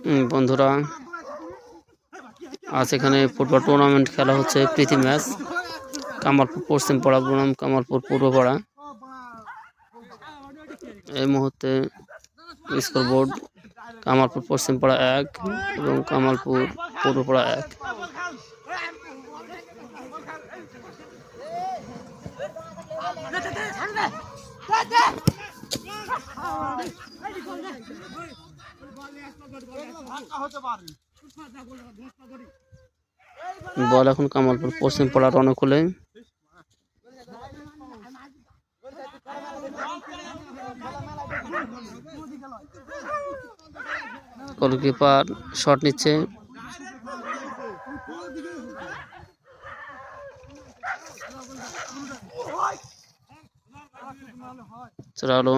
বন্ধুরা, আজ এখানে ফুটবল টুর্নামেন্ট খেলা হচ্ছে। প্রীতি ম্যাচ কামালপুর পশ্চিম পাড়া বনাম কামালপুর পূর্ব পাড়া। এই মুহূর্তে স্কোর বোর্ড কামালপুর পশ্চিম পাড়া 1 এবং কামালপুর পূর্ব পাড়া 1। বল এখন কামালপুর পশ্চিম পাড়ার অনুকূলে। গোলকিপার শট নিচ্ছে। সেটা হলো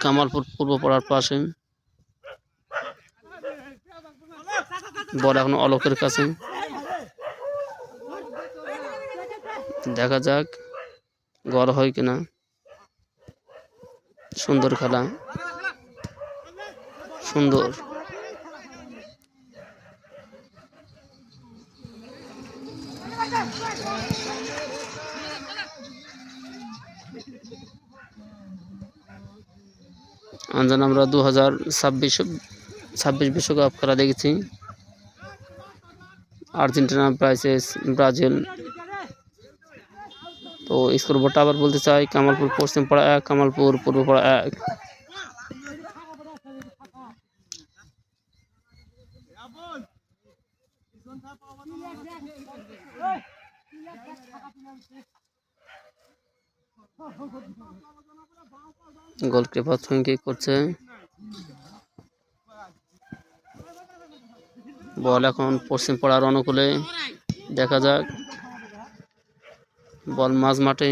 কামালপুর পূর্ব পাড়ার পাশে। বল এখন অলোকের কাছে। দেখা যাক গোল হয় কিনা। সুন্দর খেলা, সুন্দর। আমরা 2026 বিশ্বকাপ খেলা দেখেছি। Argentina versus Brazil. তো স্কোর বোর্ডটা আবার বলতে চাই, কামালপুর পশ্চিম পাড়া 1, কামালপুর পূর্ব পাড়া 1। গোলকিপার থ্রোইং করছে। বল এখন পশ্চিম পাড়ার অনুকূলে। দেখা যাক, বল মাঝ মাঠে।